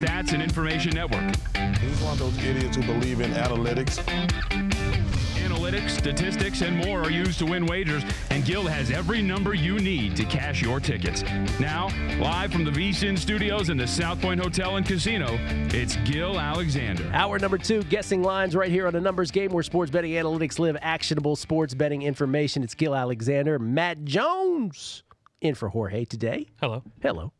Stats and Information Network. He's one of those idiots who believe in analytics. Analytics, statistics, and more are used to win wagers, and Gil has every number you need to cash your tickets. Now, live from the VSiN studios in the South Point Hotel and Casino, it's Gil Alexander. Hour number 2, guessing lines right here on a numbers game where sports betting analytics live actionable sports betting information. It's Gil Alexander. Matt Jones in for Jorge today. Hello. Hello.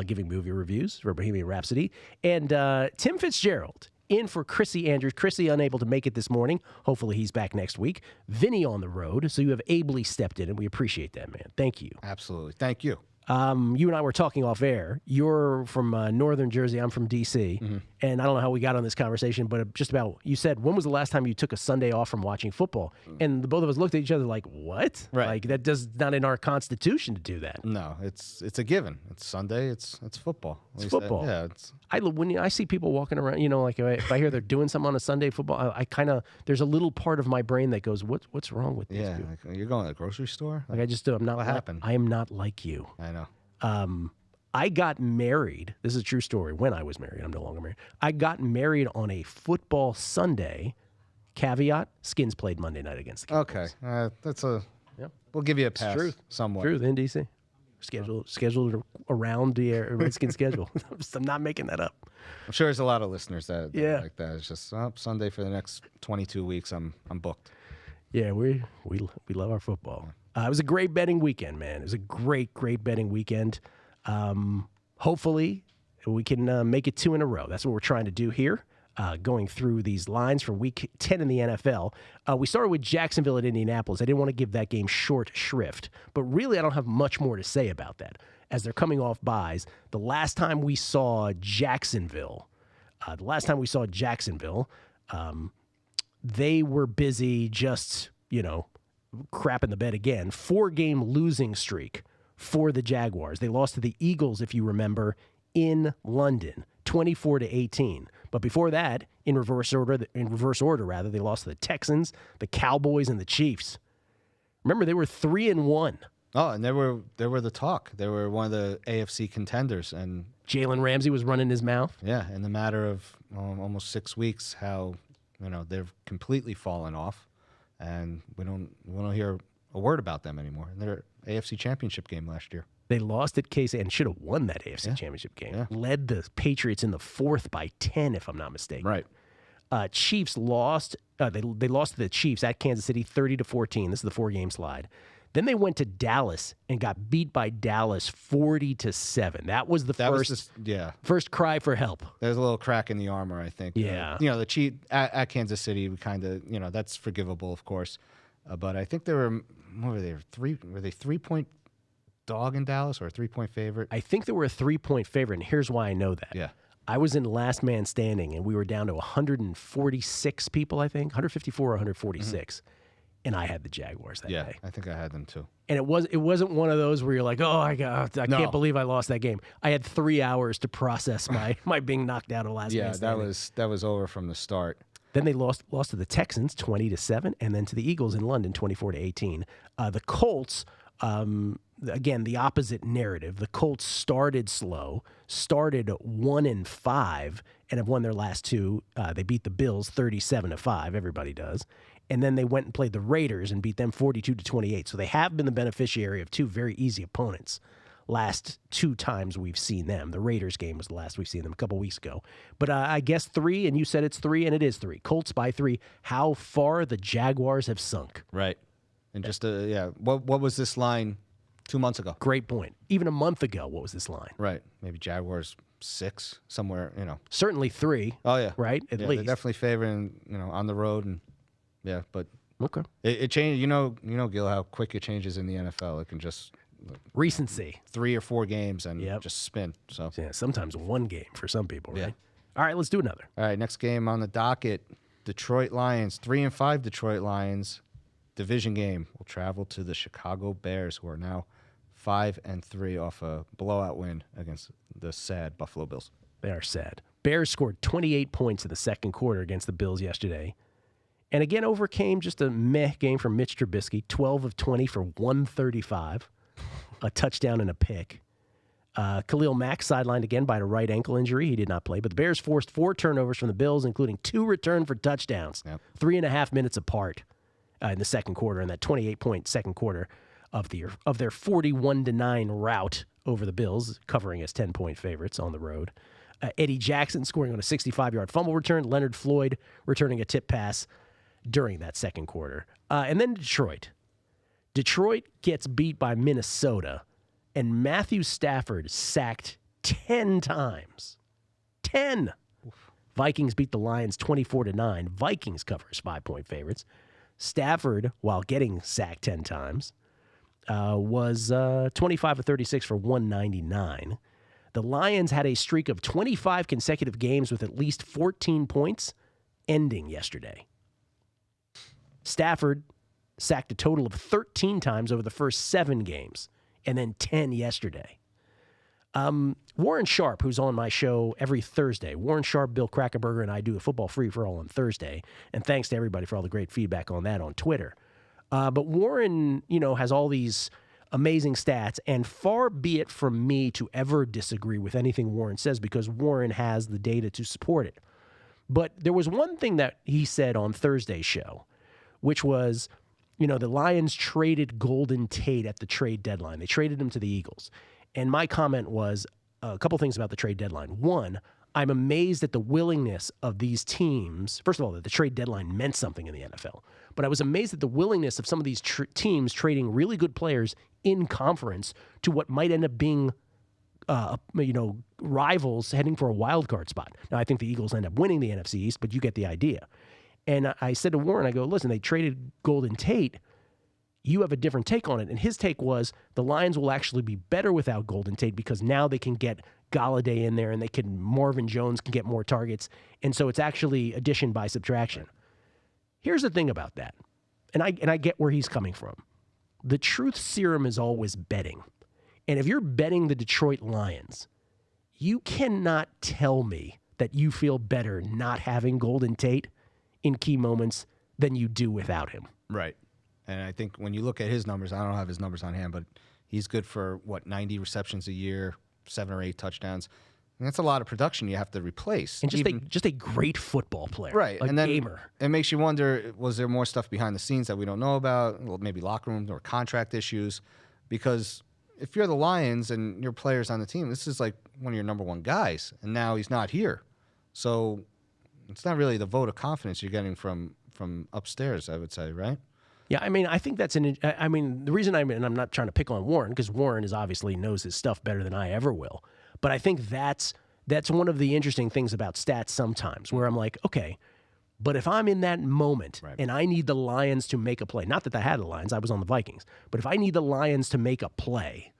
Giving movie reviews for Bohemian Rhapsody. And Tim Fitzgerald in for Chrissy Andrews. Chrissy unable to make it this morning. Hopefully he's back next week. Vinny on the road, so you have ably stepped in, and we appreciate that, man. Thank you. Absolutely. Thank you. You and I were talking off air. You're from northern Jersey. I'm from D.C. And I don't know how we got on this conversation, but just about, you said, when was the last time you took a Sunday off from watching football? And the both of us looked at each other like, what? Right. Like, that does not in our Constitution to do that. No, it's a given. It's Sunday. It's football. It's football. Yeah. When I see people walking around, like if I hear they're doing something on a Sunday football, I kind of, there's a little part of my brain that goes, what's wrong with these people? Like, you're going to the grocery store? Like I just do. I'm not. What happened? I am not like you. I know. I got married. This is a true story. When I was married, I'm no longer married. I got married on a football Sunday. Caveat: Skins played Monday night against the Cowboys. Okay, that's a. Yep. We'll give you a pass. Truth. Somewhat. Truth in DC. Scheduled around the Redskins schedule. I'm not making that up. I'm sure there's a lot of listeners that like that. It's just Sunday for the next 22 weeks. I'm booked. Yeah, we love our football. It was a great betting weekend, man. It was a great betting weekend. Hopefully, we can make it 2 in a row. That's what we're trying to do here, going through these lines for Week 10 in the NFL. We started with Jacksonville at Indianapolis. I didn't want to give that game short shrift, but really I don't have much more to say about that, as they're coming off byes. The last time we saw Jacksonville, they were busy just, crapping the bed again. 4-game losing streak for the Jaguars. They lost to the Eagles, if you remember, in London, 24-18. But before that, in reverse order, they lost to the Texans, the Cowboys, and the Chiefs. Remember, they were 3-1. Oh, and they were the talk. They were one of the AFC contenders, and Jalen Ramsey was running his mouth. Yeah, in the matter of almost 6 weeks, how they've completely fallen off, and we don't hear a word about them anymore. And their AFC Championship game last year, they lost at KC and should have won that AFC Championship game. Yeah. Led the Patriots in the 4th by 10, if I'm not mistaken. Right. Chiefs lost. They lost to the Chiefs at Kansas City 30-14. This is the 4-game slide. Then they went to Dallas and got beat by Dallas 40-7. That was the first cry for help. There's a little crack in the armor, I think. Yeah. The Chiefs at Kansas City, we kind of, that's forgivable, of course. But I think they were, what were they? Were they 3-point dog in Dallas or a 3-point favorite? I think they were a 3-point favorite, and here's why I know that. Yeah. I was in last man standing, and we were down to 146 people, I think, 154 or 146. And I had the Jaguars that day. Yeah, I think I had them too. And it wasn't one of those where you're like, oh, I can't believe I lost that game. I had 3 hours to process my being knocked out of last man standing. Yeah, that was over from the start. Then they lost to the Texans 20-7, and then to the Eagles in London 24-18. The Colts, again, the opposite narrative. The Colts started slow, started 1-5, and have won their last 2. They beat the Bills 37-5. Everybody does. And then they went and played the Raiders and beat them 42-28. So they have been the beneficiary of 2 very easy opponents. Last 2 times we've seen them. The Raiders game was the last we've seen them a couple weeks ago. But I guess 3, and you said it's 3, and it is 3. Colts by 3. How far the Jaguars have sunk. Right. And just, what was this line 2 months ago? Great point. Even a month ago, what was this line? Right. Maybe Jaguars 6, somewhere, Certainly 3. Oh, yeah. Right? At least. They're definitely favoring, on the road. And yeah, but okay. It changed. Gil, how quick it changes in the NFL. It can just recency, 3 or 4 games and just spin. So yeah, sometimes 1 game for some people, right? Yeah. All right, let's do another. All right, next game on the docket: Detroit Lions, 3-5 Detroit Lions, division game. Will travel to the Chicago Bears, who are now 5-3 off a blowout win against the sad Buffalo Bills. They are sad. Bears scored 28 points in the second quarter against the Bills yesterday. And again, overcame just a meh game from Mitch Trubisky, 12 of 20 for 135, a touchdown and a pick. Khalil Mack sidelined again by a right ankle injury. He did not play. But the Bears forced 4 turnovers from the Bills, including 2 return for touchdowns, 3.5 minutes apart in the second quarter, in that 28-point second quarter of their 41-9 rout over the Bills, covering as 10-point favorites on the road. Eddie Jackson scoring on a 65-yard fumble return. Leonard Floyd returning a tip pass during that second quarter. And then Detroit. Detroit gets beat by Minnesota, and Matthew Stafford sacked 10 times. 10! Vikings beat the Lions 24-9. Vikings cover as 5-point favorites. Stafford, while getting sacked 10 times, was 25 of 36 for 199. The Lions had a streak of 25 consecutive games with at least 14 points, ending yesterday. Stafford sacked a total of 13 times over the first 7 games, and then 10 yesterday. Warren Sharp, who's on my show every Thursday. Warren Sharp, Bill Krackomberger, and I do a football free-for-all on Thursday, and thanks to everybody for all the great feedback on that on Twitter. But Warren, has all these amazing stats, and far be it from me to ever disagree with anything Warren says, because Warren has the data to support it. But there was one thing that he said on Thursday's show, which was, the Lions traded Golden Tate at the trade deadline. They traded him to the Eagles. And my comment was a couple things about the trade deadline. One, I'm amazed at the willingness of these teams. First of all, that the trade deadline meant something in the NFL. But I was amazed at the willingness of some of these teams trading really good players in conference to what might end up being, rivals heading for a wild card spot. Now, I think the Eagles end up winning the NFC East, but you get the idea. And I said to Warren, I go, listen, they traded Golden Tate. You have a different take on it. And his take was the Lions will actually be better without Golden Tate because now they can get Galladay in there and Marvin Jones can get more targets. And so it's actually addition by subtraction. Here's the thing about that. And I get where he's coming from. The truth serum is always betting. And if you're betting the Detroit Lions, you cannot tell me that you feel better not having Golden Tate in key moments than you do without him. Right. And I think when you look at his numbers, I don't have his numbers on hand, but he's good for, 90 receptions a year, 7 or 8 touchdowns. And that's a lot of production you have to replace. And just a great football player. Right. A and then gamer. It makes you wonder, was there more stuff behind the scenes that we don't know about? Well, maybe locker room or contract issues. Because if you're the Lions and your players on the team, this is like one of your number one guys, and now he's not here. So it's not really the vote of confidence you're getting from upstairs, I would say, right? Yeah, I think that's the reason and I'm not trying to pick on Warren, because Warren obviously knows his stuff better than I ever will. But I think that's one of the interesting things about stats sometimes, where I'm like, okay, but if I'm in that moment and I need the Lions to make a play, not that I had the Lions, I was on the Vikings, but if I need the Lions to make a play,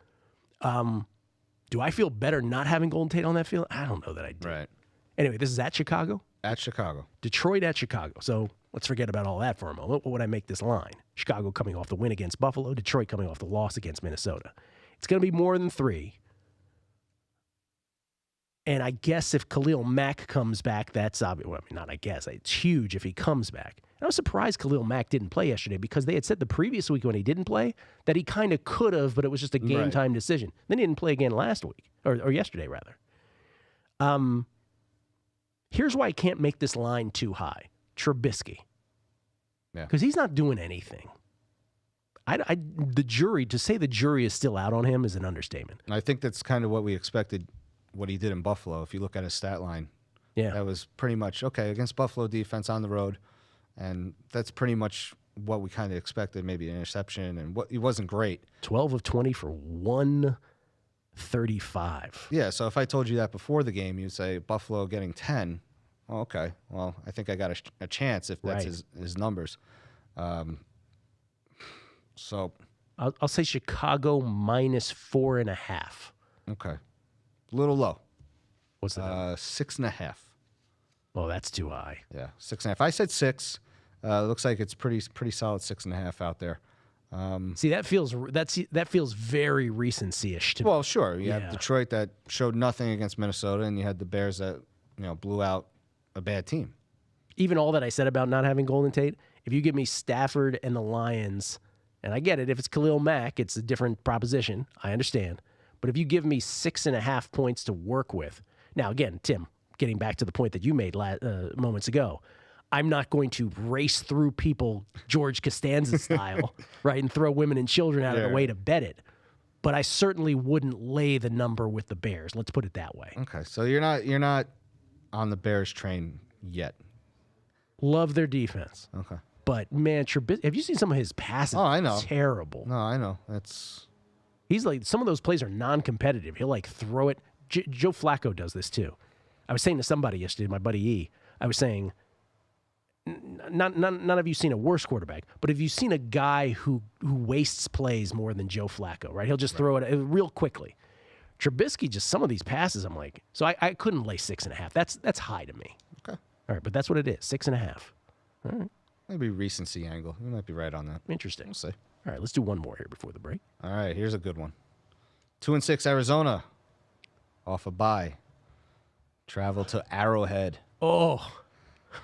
do I feel better not having Golden Tate on that field? I don't know that I do. Right. Anyway, this is at Chicago? At Chicago. Detroit at Chicago. So let's forget about all that for a moment. What would I make this line? Chicago coming off the win against Buffalo, Detroit coming off the loss against Minnesota. It's going to be more than 3. And I guess if Khalil Mack comes back, that's obvious. Well, not I guess. It's huge if he comes back. And I was surprised Khalil Mack didn't play yesterday, because they had said the previous week when he didn't play that he kind of could have, but it was just a game-time decision. Then he didn't play again last week, or yesterday, rather. Here's why I can't make this line too high. Trubisky. Yeah. Because he's not doing anything. The jury is still out on him is an understatement. And I think that's kind of what we expected, what he did in Buffalo. If you look at his stat line, that was pretty much, okay, against Buffalo defense on the road. And that's pretty much what we kind of expected, maybe an interception. And he wasn't great. 12 of 20 for 135. Yeah, so if I told you that before the game, you'd say Buffalo getting 10. Oh, okay, well, I think I got a chance if that's his numbers. So I'll say Chicago minus 4.5. Okay, a little low. What's that? 6.5. Oh, that's too high. Yeah, 6.5. I said 6. Looks like it's pretty solid 6.5 out there. See, that feels very recency-ish to me. Well, sure. You have Detroit that showed nothing against Minnesota, and you had the Bears that blew out a bad team. Even all that I said about not having Golden Tate, if you give me Stafford and the Lions, and I get it, if it's Khalil Mack, it's a different proposition. I understand. But if you give me 6.5 points to work with, now again, Tim, getting back to the point that you made moments ago, I'm not going to race through people George Costanza style, right, and throw women and children out of the way to bet it. But I certainly wouldn't lay the number with the Bears. Let's put it that way. Okay, so you're not on the Bears train yet. Love their defense. Okay. But man, have you seen some of his passes? Oh, I know. Terrible. No, I know. That's He's like, some of those plays are non-competitive. He'll like throw it. Joe Flacco does this too. I was saying to somebody yesterday, my buddy E, I was saying, none of you seen a worse quarterback, but have you seen a guy who wastes plays more than Joe Flacco, right? He'll just throw it real quickly. Trubisky, just some of these passes, I'm like, so I couldn't lay 6.5. That's high to me. okay. All right, but that's what it is, 6.5. All right, Maybe recency angle. You might be right on that. interesting. We'll see. All right, let's do one more here before the break. All right, here's a good one. 2-6 Arizona, off a bye. Travel to Arrowhead. Oh,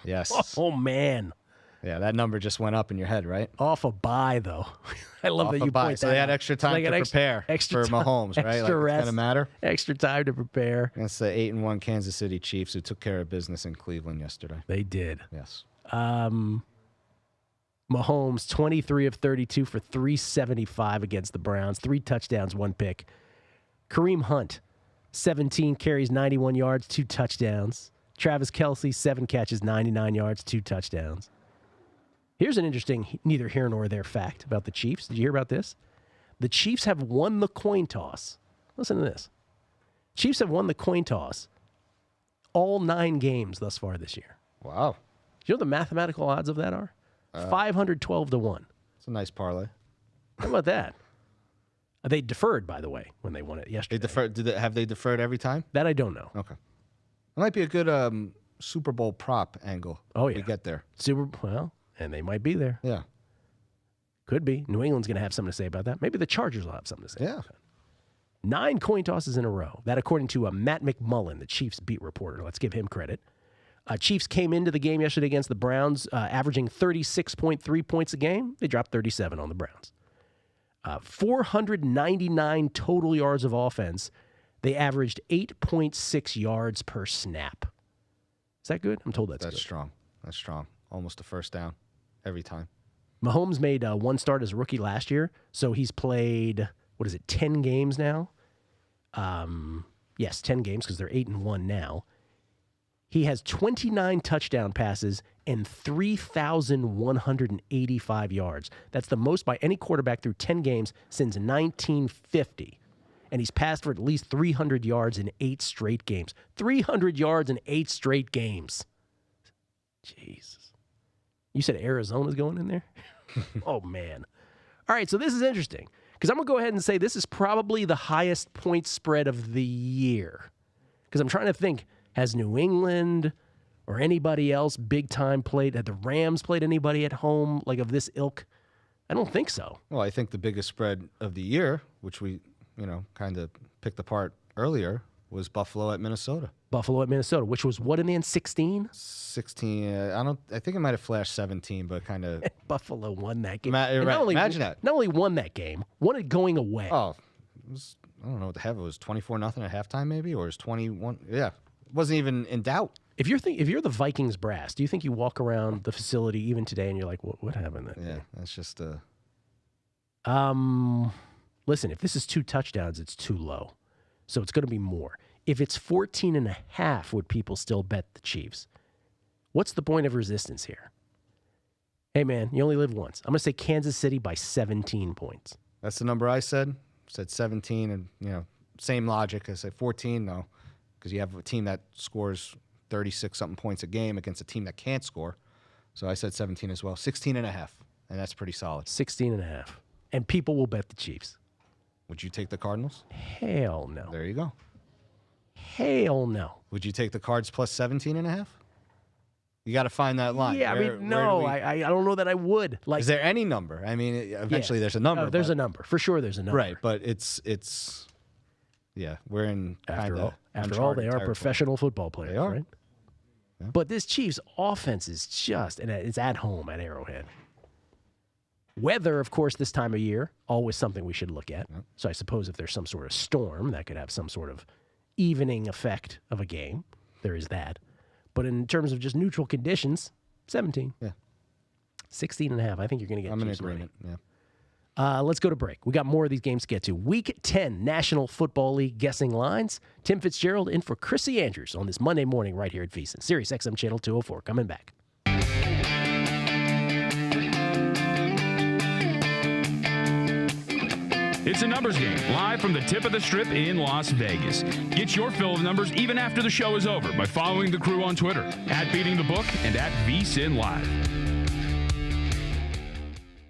Yes. oh man. Yeah, that number just went up in your head, right? Off a bye, though. I love Off that a you bye. point So that they had out. extra time to prepare extra for time, Mahomes, right? Extra Like, rest. it's gonna matter. Extra time to prepare. Against the 8-1 Kansas City Chiefs, who took care of business in Cleveland yesterday. They did. Yes. Mahomes, 23 of 32 for 375 against the Browns. 3 touchdowns, 1 pick. Kareem Hunt, 17 carries, 91 yards, 2 touchdowns. Travis Kelce, 7 catches, 99 yards, 2 touchdowns. Here's an interesting neither here nor there fact about the Chiefs. Did you hear about this? The Chiefs have won the coin toss. Listen to this. Chiefs have won the coin toss all 9 games thus far this year. Wow. Do you know what the mathematical odds of that are? 512 to 1. It's a nice parlay. How about that? They deferred, by the way, when they won it yesterday. They deferred. Have they deferred every time? That I don't know. Okay. It might be a good Super Bowl prop angle. Oh, if yeah. we get there. And they might be there. Yeah. Could be. New England's going to have something to say about that. Maybe the Chargers will have something to say Yeah. about that. 9 coin tosses in a row. That according to Matt McMullen, the Chiefs beat reporter. Let's give him credit. Chiefs came into the game yesterday against the Browns, averaging 36.3 points a game. They dropped 37 on the Browns. 499 total yards of offense. They averaged 8.6 yards per snap. Is that good? I'm told that's good. strong. That's strong. Almost a first down every time. Mahomes made 1 start as a rookie last year, so he's played, 10 games now? Yes, 10 games because they're 8-1 now. He has 29 touchdown passes and 3,185 yards. That's the most by any quarterback through 10 games since 1950. And he's passed for at least 300 yards in 8 straight games. 300 yards in 8 straight games. Jesus. You said Arizona's going in there? Oh, man. All right, so this is interesting because I'm going to go ahead and say this is probably the highest point spread of the year because I'm trying to think, has New England or anybody else big time played? Had the Rams played anybody at home like of this ilk? I don't think so. Well, I think the biggest spread of the year, which we, kind of picked apart earlier, was Buffalo at Minnesota. Buffalo at Minnesota, which was what in the end, 16? 16. I think it might have flashed 17, but kind of. Buffalo won that game. Right, imagine that. Not only won that game, won it going away. Oh, it was, I don't know what the hell it was. 24-0 at halftime, maybe, or it was 21. Yeah, it wasn't even in doubt. If you're the Vikings brass, do you think you walk around the facility even today and you're like, what happened? Yeah, that's just Listen, if this is 2 touchdowns, it's too low. So it's going to be more. If it's 14.5, would people still bet the Chiefs? What's the point of resistance here? Hey, man, you only live once. I'm going to say Kansas City by 17 points. That's the number I said. Said 17, and same logic. I said 14, no, because you have a team that scores 36-something points a game against a team that can't score. So I said 17 as well. 16.5, and that's pretty solid. 16.5. And people will bet the Chiefs. Would you take the Cardinals? Hell no. There you go. Hell no. Would you take the Cards plus 17.5? You got to find that line. Yeah, no, I don't know that I would. Like, is there any number? I mean, eventually there's a number. There's a number. For sure there's a number. Right, but it's we're in After all, they are professional football players, They are. right? Yeah. But this Chiefs offense is just, and it's at home at Arrowhead. Weather, of course, this time of year, always something we should look at. So I suppose if there's some sort of storm, that could have some sort of evening effect of a game. There is that. But in terms of just neutral conditions, 17. Yeah. 16.5. I think you're going to get I'm in Chiefs money. agreement. Yeah. Let's go to break. We got more of these games to get to. Week 10 National Football League guessing lines. Tim Fitzgerald in for Chrissy Andrews on this Monday morning right here at VSiN. Sirius XM Channel 204. Coming back. It's a numbers game, live from the tip of the strip in Las Vegas. Get your fill of numbers even after the show is over by following the crew on Twitter, @BeatingTheBook and @VSiN Live.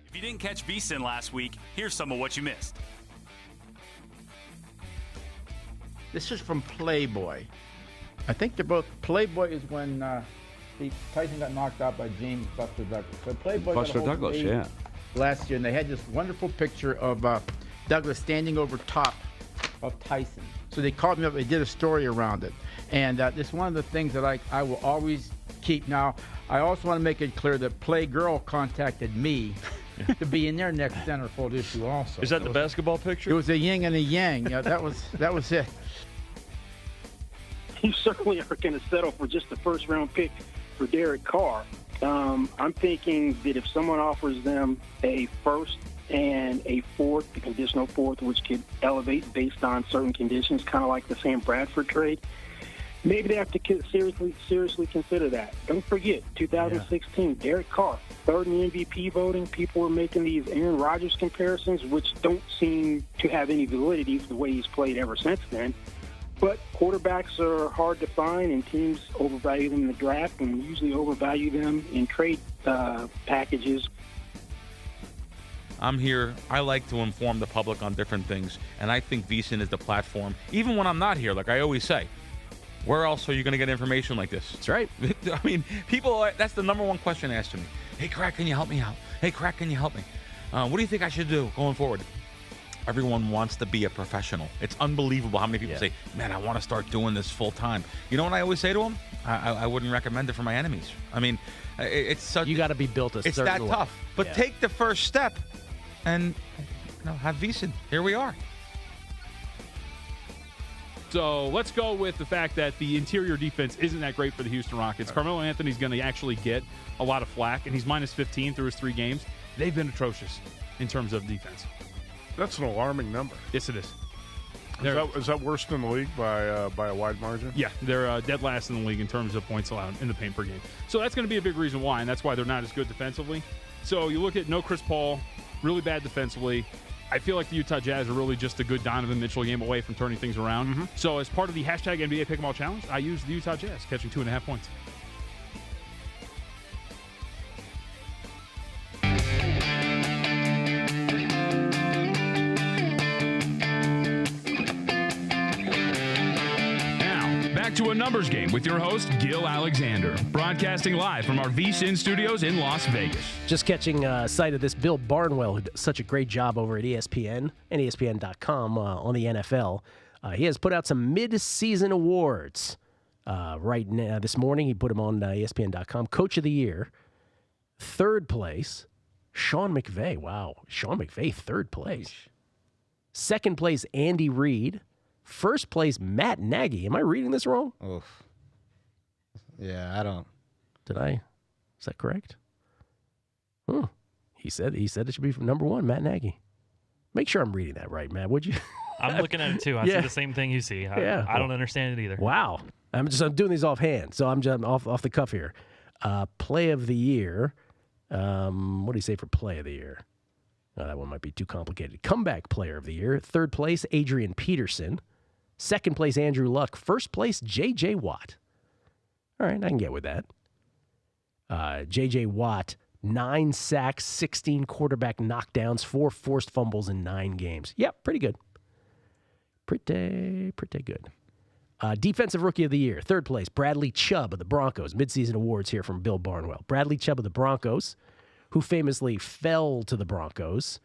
If you didn't catch VSiN last week, here's some of what you missed. This is from Playboy. I think they're both. Playboy is when Tyson got knocked out by James Buster Douglas. So Playboy got a hold of me last year, and they had this wonderful picture of Douglas standing over top of Tyson. So they called me up. They did a story around it, and this is one of the things that I will always keep. Now, I also want to make it clear that Playgirl contacted me to be in their next centerfold issue also. Is that the basketball picture? It was a yin and a yang. Yeah, that was it. You certainly are going to settle for just the first-round pick for Derek Carr. I'm thinking that if someone offers them a first and a fourth, a conditional fourth, which could elevate based on certain conditions, kind of like the Sam Bradford trade, maybe they have to seriously consider that. Don't forget, 2016, Derek Carr, third in the MVP voting. People were making these Aaron Rodgers comparisons, which don't seem to have any validity for the way he's played ever since then. But quarterbacks are hard to find, and teams overvalue them in the draft and usually overvalue them in trade packages. I'm here. I like to inform the public on different things, and I think VSiN is the platform. Even when I'm not here, like I always say, where else are you going to get information like this? That's right. I mean, people, that's the number one question asked to me. Hey, Crack, can you help me out? Hey, Crack, can you help me? What do you think I should do going forward? Everyone wants to be a professional. It's unbelievable how many people say, man, I want to start doing this full time. You know what I always say to them? I wouldn't recommend it for my enemies. I mean, it's such... You got to be built a certain way. It's that tough. But take the first step and have VSiN. Here we are. So let's go with the fact that the interior defense isn't that great for the Houston Rockets. Carmelo Anthony's going to actually get a lot of flack, and he's minus 15 through his 3 games. They've been atrocious in terms of defense. That's an alarming number. Yes, it is. Is that worse than the league by a wide margin? Yeah, they're dead last in the league in terms of points allowed in the paint per game. So that's going to be a big reason why, and that's why they're not as good defensively. So you look at no Chris Paul, really bad defensively. I feel like the Utah Jazz are really just a good Donovan Mitchell game away from turning things around. Mm-hmm. So as part of the hashtag NBA Pick 'em All Challenge, I used the Utah Jazz, catching 2.5 points. To a numbers game with your host, Gil Alexander, broadcasting live from our VSiN studios in Las Vegas. Just catching sight of this Bill Barnwell, who does such a great job over at ESPN and ESPN.com on the NFL. He has put out some mid-season awards right now. This morning, he put them on ESPN.com. Coach of the Year, third place, Sean McVay. Wow, Sean McVay, third place. Second place, Andy Reid. First place, Matt Nagy. Am I reading this wrong? Oof. Yeah, I don't. Is that correct? He said it should be from number 1, Matt Nagy. Make sure I'm reading that right, Matt, would you? I'm looking at it too. I see the same thing you see. I don't understand it either. Wow. I'm doing these offhand, so I'm just off the cuff here. Play of the year. What do you say for play of the year? Oh, that one might be too complicated. Comeback player of the year. Third place, Adrian Peterson. Second place, Andrew Luck. First place, J.J. Watt. All right, I can get with that. J.J. Watt, 9 sacks, 16 quarterback knockdowns, 4 forced fumbles in 9 games. Yep, pretty good. Pretty good. Defensive Rookie of the Year. Third place, Bradley Chubb of the Broncos. Midseason awards here from Bill Barnwell. Bradley Chubb of the Broncos, who famously fell to the Broncos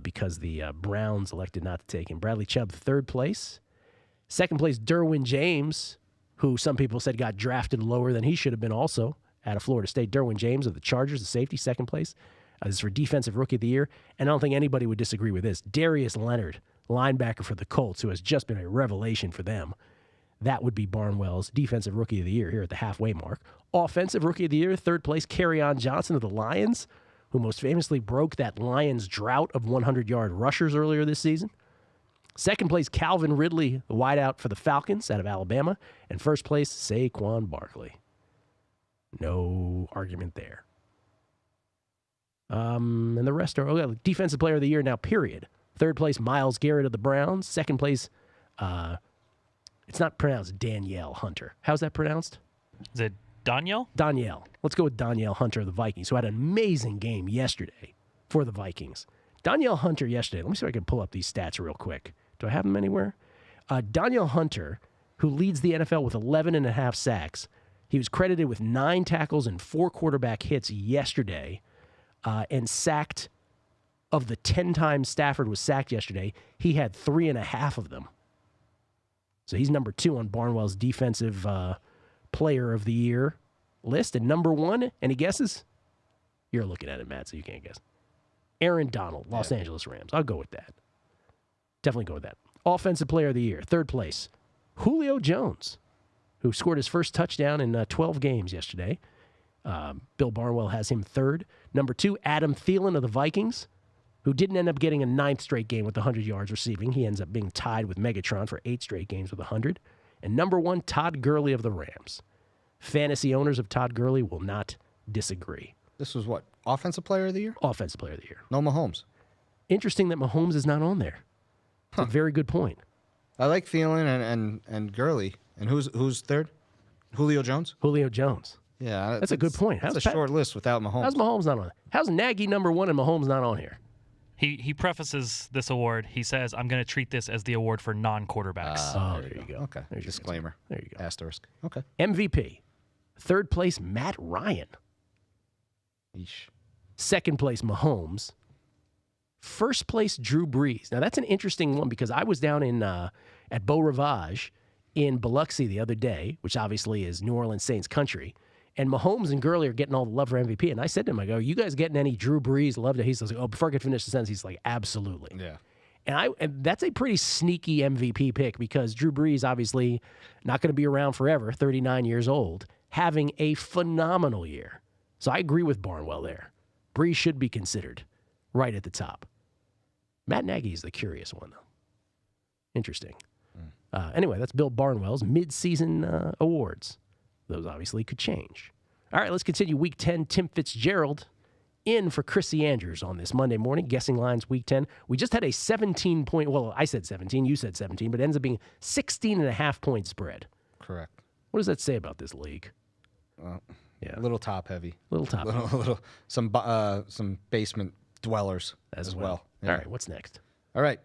because the Browns elected not to take him. Bradley Chubb, third place. Second place, Derwin James, who some people said got drafted lower than he should have been also out of Florida State. Derwin James of the Chargers, the safety, second place. This is for Defensive Rookie of the Year, and I don't think anybody would disagree with this. Darius Leonard, linebacker for the Colts, who has just been a revelation for them. That would be Barnwell's Defensive Rookie of the Year here at the halfway mark. Offensive Rookie of the Year, third place, Kerryon Johnson of the Lions, who most famously broke that Lions drought of 100-yard rushers earlier this season. Second place, Calvin Ridley, the wideout for the Falcons out of Alabama. And first place, Saquon Barkley. No argument there. And the rest are Defensive Player of the Year now, period. Third place, Myles Garrett of the Browns. Second place, it's not pronounced Danielle Hunter. How's that pronounced? Is it Danielle? Danielle. Let's go with Danielle Hunter of the Vikings, who had an amazing game yesterday for the Vikings. Danielle Hunter yesterday, let me see if I can pull up these stats real quick. Do I have them anywhere? Danielle Hunter, who leads the NFL with 11.5 sacks, he was credited with 9 tackles and 4 quarterback hits yesterday, and sacked, of the 10 times Stafford was sacked yesterday, he had 3.5 of them. So he's number 2 on Barnwell's Defensive Player of the Year list. And number 1, any guesses? You're looking at it, Matt, so you can't guess. Aaron Donald, Los Angeles Rams. I'll go with that. Definitely go with that. Offensive Player of the Year, third place, Julio Jones, who scored his first touchdown in 12 games yesterday. Bill Barnwell has him third. Number 2, Adam Thielen of the Vikings, who didn't end up getting a 9th straight game with 100 yards receiving. He ends up being tied with Megatron for 8 straight games with 100. And number 1, Todd Gurley of the Rams. Fantasy owners of Todd Gurley will not disagree. This was what? Offensive Player of the Year? Offensive Player of the Year. No Mahomes. Interesting that Mahomes is not on there. It's a very good point. I like Thielen and Gurley. And who's third? Julio Jones? Julio Jones. Yeah. That's a good point. That's a short list without Mahomes. How's Mahomes not on it? How's Nagy number 1 and Mahomes not on here? He prefaces this award. He says, I'm going to treat this as the award for non-quarterbacks. There you go. Okay. There's your disclaimer. There you go. Asterisk. Okay. MVP. Third place, Matt Ryan. Yeesh. Second place, Mahomes. First place, Drew Brees. Now, that's an interesting one because I was down in at Beau Rivage in Biloxi the other day, which obviously is New Orleans Saints country, and Mahomes and Gurley are getting all the love for MVP. And I said to him, I go, you guys getting any Drew Brees love? He's like, oh, before I could finish the sentence, he's like, absolutely. Yeah. And that's a pretty sneaky MVP pick because Drew Brees, obviously not going to be around forever, 39 years old, having a phenomenal year. So I agree with Barnwell there. Brees should be considered right at the top. Matt Nagy is the curious one, though. Interesting. Anyway, that's Bill Barnwell's mid-season awards. Those obviously could change. All right, let's continue. Week 10, Tim Fitzgerald in for Chrissy Andrews on this Monday morning. Guessing lines Week 10. We just had a 17-point, well, I said 17, you said 17, but it ends up being 16.5-point spread. Correct. What does that say about this league? Well, yeah, a little top heavy. Some basement dwellers as well. Yeah. All right, what's next? All right.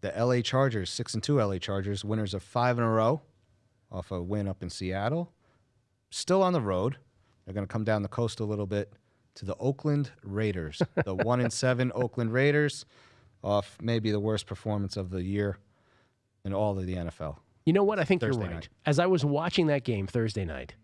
The LA Chargers, 6-2 LA Chargers, winners of 5 in a row off a win up in Seattle. Still on the road. They're going to come down the coast a little bit to the Oakland Raiders. The 1-7 Oakland Raiders off maybe the worst performance of the year in all of the NFL. You know what? I think Thursday you're right. night. As I was watching that game Thursday night,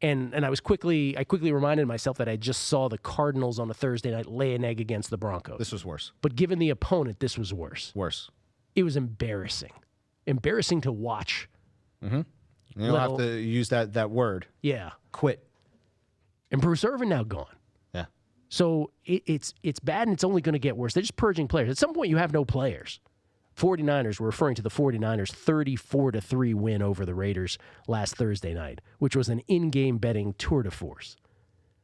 and I quickly reminded myself that I just saw the Cardinals on a Thursday night lay an egg against the Broncos. This was worse. But given the opponent, this was worse. Worse. It was embarrassing. Embarrassing to watch. Mm-hmm. You don't have to use that word. Yeah. Quit. And Bruce Irvin now gone. Yeah. So it's bad, and it's only going to get worse. They're just purging players. At some point, you have no players. 49ers, we're referring to the 49ers' 34-3 win over the Raiders last Thursday night, which was an in-game betting tour de force.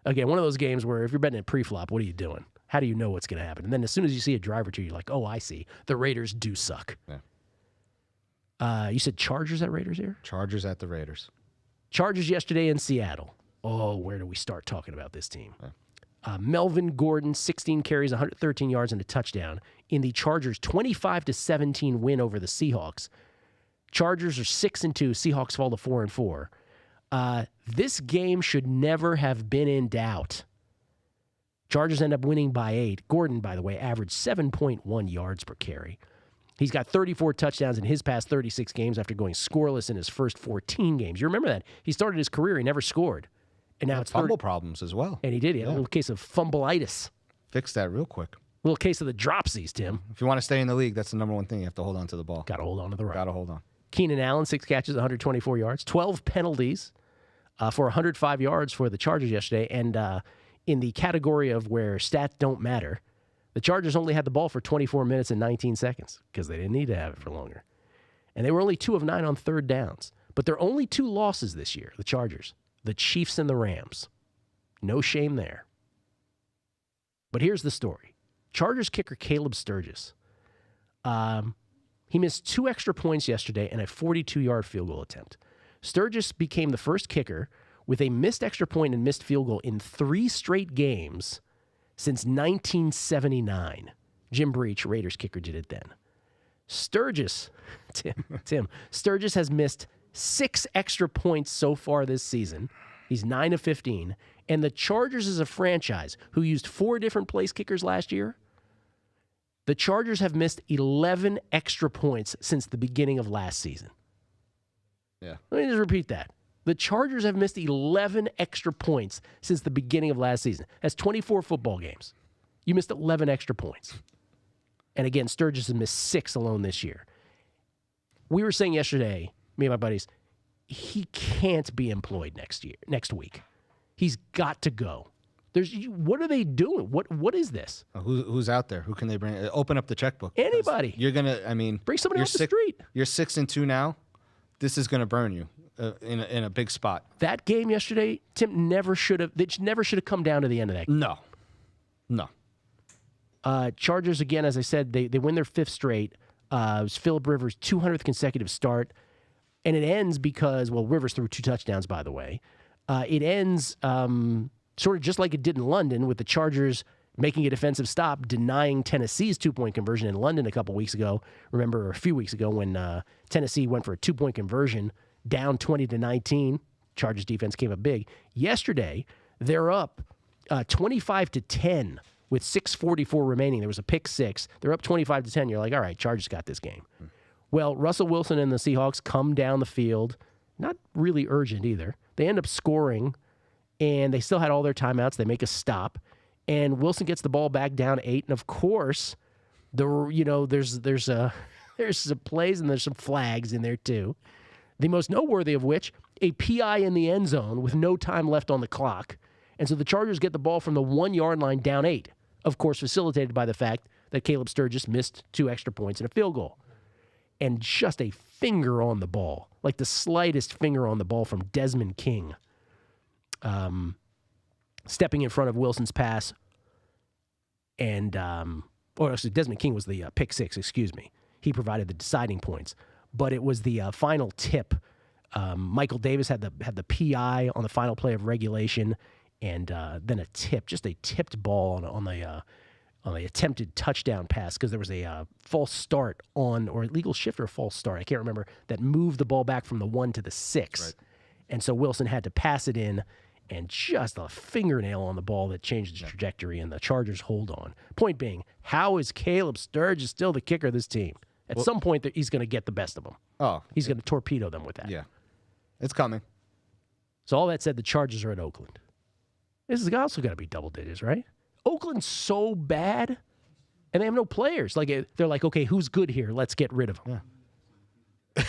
Again, one of those games where if you're betting at pre-flop, what are you doing? How do you know what's going to happen? And then as soon as you see a drive or two, you're like, oh, I see. The Raiders do suck. Yeah. You said Chargers at Raiders here? Chargers at the Raiders. Chargers yesterday in Seattle. Oh, where do we start talking about this team? Yeah. Melvin Gordon, 16 carries, 113 yards, and a touchdown in the Chargers' 25-17 win over the Seahawks. Chargers are 6-2. Seahawks fall to 4-4. This game should never have been in doubt. Chargers end up winning by 8. Gordon, by the way, averaged 7.1 yards per carry. He's got 34 touchdowns in his past 36 games after going scoreless in his first 14 games. You remember that. He started his career, he never scored. And now it's fumble problems as well. And he did. He had a little case of fumbleitis. Fix that real quick. A little case of the dropsies, Tim. If you want to stay in the league, that's the number one thing. You have to hold on to the ball. Got to hold on to the rock. Got to hold on. Keenan Allen, 6 catches, 124 yards, 12 penalties for 105 yards for the Chargers yesterday. And in the category of where stats don't matter, the Chargers only had the ball for 24 minutes and 19 seconds because they didn't need to have it for longer. And they were only 2 of 9 on third downs. But there are only 2 losses this year, the Chargers, the Chiefs and the Rams. No shame there. But here's the story. Chargers kicker Caleb Sturgis. He missed 2 extra points yesterday and a 42-yard field goal attempt. Sturgis became the first kicker with a missed extra point and missed field goal in 3 straight games since 1979. Jim Breach, Raiders kicker, did it then. Sturgis, Tim, Sturgis has missed 6 extra points so far this season. He's 9 of 15. And the Chargers is a franchise who used 4 different place kickers last year. The Chargers have missed 11 extra points since the beginning of last season. Yeah. Let me just repeat that. The Chargers have missed 11 extra points since the beginning of last season. That's 24 football games. You missed 11 extra points. And again, Sturgis has missed 6 alone this year. We were saying yesterday, me and my buddies, he can't be employed next week. He's got to go. What are they doing? What is this? Who's out there? Who can they bring? Open up the checkbook. Anybody. You're gonna. I mean, bring somebody off the street. You're 6-2 now. This is gonna burn you in a big spot. That game yesterday, Tim, never should have come down to the end of that game. No. Chargers again, as I said, they win their 5th straight. It was Phillip Rivers' 200th consecutive start, and it ends because Rivers threw 2 touchdowns, by the way. It ends sort of just like it did in London, with the Chargers making a defensive stop, denying Tennessee's 2-point conversion in London a couple weeks ago. Remember, a few weeks ago when Tennessee went for a 2-point conversion, down 20-19. Chargers defense came up big. Yesterday, they're up 25-10 with 6:44 remaining. There was a pick 6. They're up 25-10. You're like, all right, Chargers got this game. Well, Russell Wilson and the Seahawks come down the field. Not really urgent either. They end up scoring, and they still had all their timeouts. They make a stop, and Wilson gets the ball back down 8. And of course, there's some plays and there's some flags in there too. The most noteworthy of which, a PI in the end zone with no time left on the clock. And so the Chargers get the ball from the 1-yard line down 8. Of course, facilitated by the fact that Caleb Sturgis missed 2 extra points and a field goal. And just a finger on the ball, like the slightest finger on the ball from Desmond King. Stepping in front of Wilson's pass. And, actually, Desmond King was the pick 6, excuse me. He provided the deciding points. But it was the final tip. Michael Davis had the PI on the final play of regulation, and then a tipped ball on the attempted touchdown pass, because there was a false start or illegal shift or a false start, I can't remember, that moved the ball back from the 1 to the 6. Right. And so Wilson had to pass it in, and just a fingernail on the ball that changed the trajectory, and the Chargers hold on. Point being, how is Caleb Sturgis still the kicker of this team? At some point, he's going to get the best of them. Oh. He's going to torpedo them with that. Yeah. It's coming. So all that said, the Chargers are at Oakland. This is also got to be double digits, right? Oakland's so bad, and they have no players. They're like, okay, who's good here? Let's get rid of them. Yeah.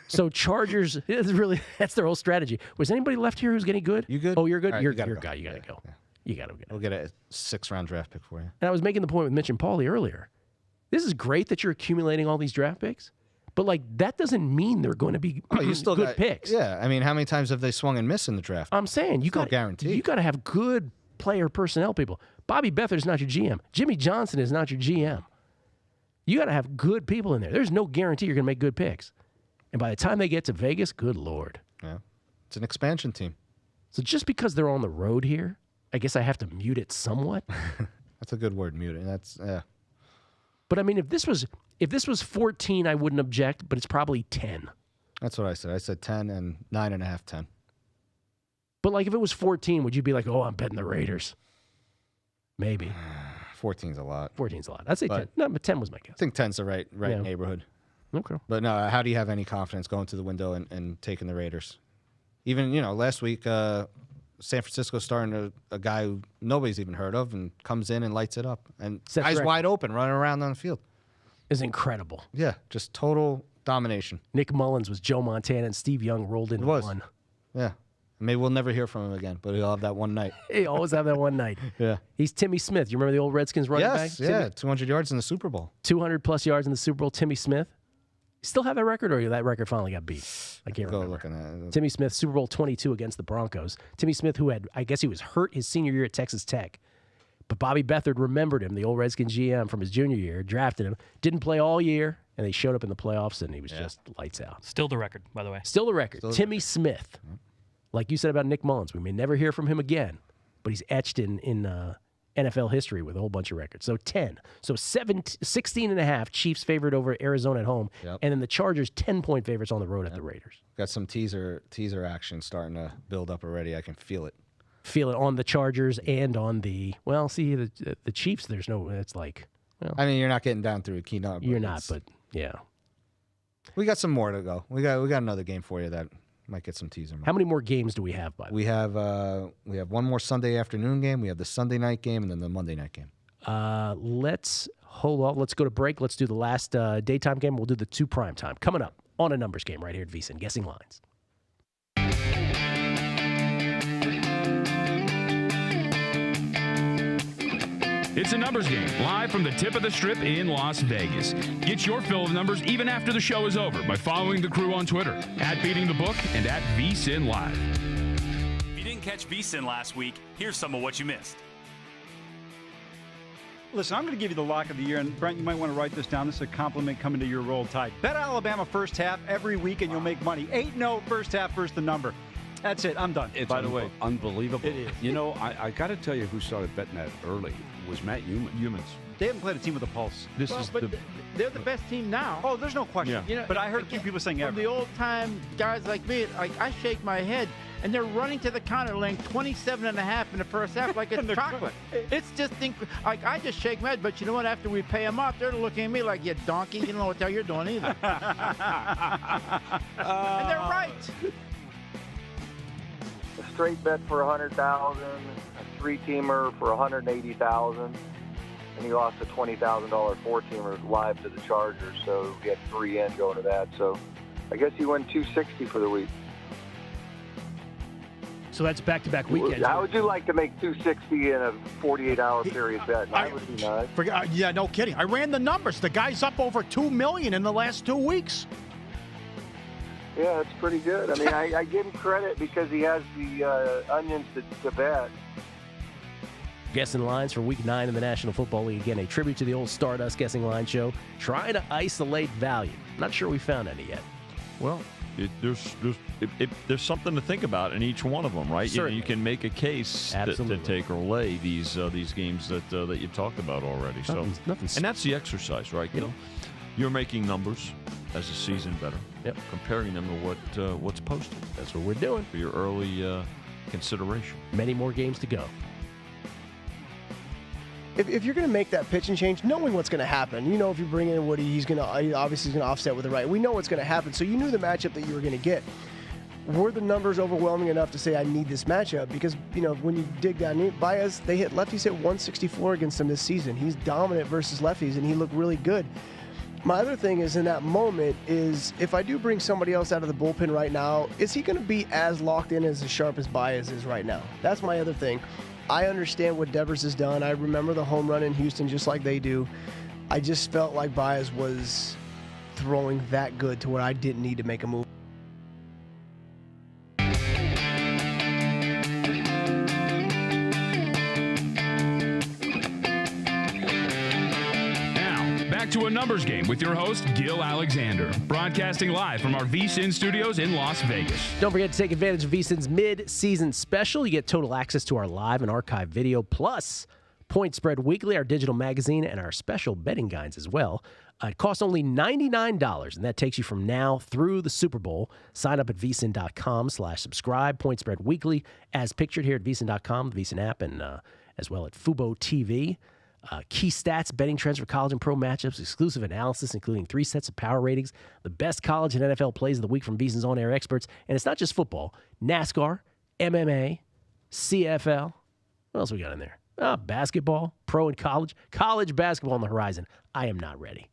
So Chargers, that's their whole strategy. Was anybody left here who's getting good? You good? Oh, you're good? Right, you're you gotta a go. guy. You got to go. Yeah. You got to go. We'll get a 6th-round draft pick for you. And I was making the point with Mitch and Paulie earlier. This is great that you're accumulating all these draft picks, but that doesn't mean they're going to be good picks. Yeah, I mean, how many times have they swung and missed in the draft? I'm saying you got to have good player personnel people. Bobby Beathard's not your GM. Jimmy Johnson is not your GM. You got to have good people in there. There's no guarantee you're going to make good picks. And by the time they get to Vegas, good Lord. Yeah, it's an expansion team. So just because they're on the road here, I guess I have to mute it somewhat. That's a good word, mute it. That's But I mean, if this was 14, I wouldn't object, but it's probably 10. That's what I said. I said 10 and 9.5, 10. But if it was 14, would you be like, oh, I'm betting the Raiders? Maybe. 14's a lot. 14's a lot. I'd say 10. No, but 10 was my guess. I think 10's the right neighborhood. Okay. But no, how do you have any confidence going to the window and taking the Raiders? Even, last week, San Francisco starting a guy who nobody's even heard of and comes in and lights it up. And Sets eyes record. wide open, running around on the field. Is incredible. Yeah, just total domination. Nick Mullins was Joe Montana, and Steve Young rolled into one. Yeah. Maybe we'll never hear from him again, but he'll have that one night. He always have that one night. Yeah. He's Timmy Smith. You remember the old Redskins running back? Yes, yeah, 200 yards in the Super Bowl. 200-plus yards in the Super Bowl, Timmy Smith. Still have that record, or that record finally got beat? I can't Go remember. looking at it. Timmy Smith, Super Bowl 22 against the Broncos. Timmy Smith, who had, I guess he was hurt his senior year at Texas Tech. But Bobby Beathard remembered him, the old Redskins GM from his junior year, drafted him, didn't play all year, and they showed up in the playoffs, and he was just lights out. Still the record, by the way. Still the record. Timmy Smith. Like you said about Nick Mullins, we may never hear from him again, but he's etched in NFL history with a whole bunch of records. So 10. So 16.5 Chiefs favored over Arizona at home, and then the Chargers 10-point favorites on the road at the Raiders. Got some teaser action starting to build up already. I can feel it. Feel it on the Chargers and on the the Chiefs. There's no. It's like. Well, I mean, you're not getting down through a keynote. You're not, but yeah. We got some more to go. We got another game for you that might get some teaser. How many more games do we have? By the way, we have one more Sunday afternoon game. We have the Sunday night game and then the Monday night game. Let's hold on. Let's go to break. Let's do the last daytime game. We'll do the 2 prime time coming up on a numbers game right here at VSiN. Guessing lines. It's a numbers game, live from the tip of the strip in Las Vegas. Get your fill of numbers even after the show is over by following the crew on Twitter, @BeatingTheBook and @VSiN Live. If you didn't catch VSiN last week, here's some of what you missed. Listen, I'm going to give you the lock of the year, and Brent, you might want to write this down. This is a compliment coming to your Roll Tide. Bet Alabama first half every week, and you'll make money. 8-0 first half versus the number. That's it. I'm done. It's by the way, unbelievable. It is. You know, I got to tell you who started betting that early was Matt Humans. They haven't played a team with a pulse. They're the best team now. Oh, there's no question. You know, but I heard a few people saying from ever. the old-time guys like me, I shake my head, and they're running to the counter, laying 27.5 in the first half like it's chocolate. It's just like I just shake my head, but you know what? After we pay them off, they're looking at me like, you donkey, you don't know what the hell you're doing either. And they're right. A straight bet for $100,000, a 3-teamer for $180,000, and he lost a $20,000 4-teamer live to the Chargers. So we had 3 in going to that. So I guess he won $260 for the week. So that's back-to-back weekends. How would you like to make $260 in a 48-hour period bet? That would be nice. Yeah, no kidding. I ran the numbers. The guy's up over $2 million in the last 2 weeks. Yeah, that's pretty good. I mean, I give him credit because he has the onions to bet. Guessing lines for Week 9 in the National Football League. Again, a tribute to the old Stardust Guessing Line show, trying to isolate value. Not sure we found any yet. Well, there's something to think about in each one of them, right? You can make a case to take or lay these games that you've talked about already. Nothing's and that's the exercise, right? You know, you're making numbers as a season better. Yep. Comparing them to what's posted. That's what we're doing for your early consideration. Many more games to go. If you're going to make that pitching change, knowing what's going to happen, you know, if you bring in Woody, he's obviously going to offset with the right. We know what's going to happen, so you knew the matchup that you were going to get. Were the numbers overwhelming enough to say I need this matchup? Because, you know, when you dig down, lefties hit 164 against him this season. He's dominant versus lefties, and he looked really good. My other thing is in that moment is if I do bring somebody else out of the bullpen right now, is he going to be as locked in as sharp as Baez is right now? That's my other thing. I understand what Devers has done. I remember the home run in Houston just like they do. I just felt like Baez was throwing that good to where I didn't need to make a move. To a numbers game with your host, Gil Alexander, broadcasting live from our VSiN studios in Las Vegas. Don't forget to take advantage of VSiN's mid-season special. You get total access to our live and archive video, plus Point Spread Weekly, our digital magazine, and our special betting guides as well. It costs only $99, and that takes you from now through the Super Bowl. Sign up at vsin.com/subscribe. Point Spread Weekly, as pictured here at vsin.com, the VSiN app, and as well at Fubo TV. Key stats, betting trends for college and pro matchups, exclusive analysis, including 3 sets of power ratings, the best college and NFL plays of the week from VSiN's on-air experts. And it's not just football. NASCAR, MMA, CFL. What else we got in there? Basketball, pro and college. College basketball on the horizon. I am not ready.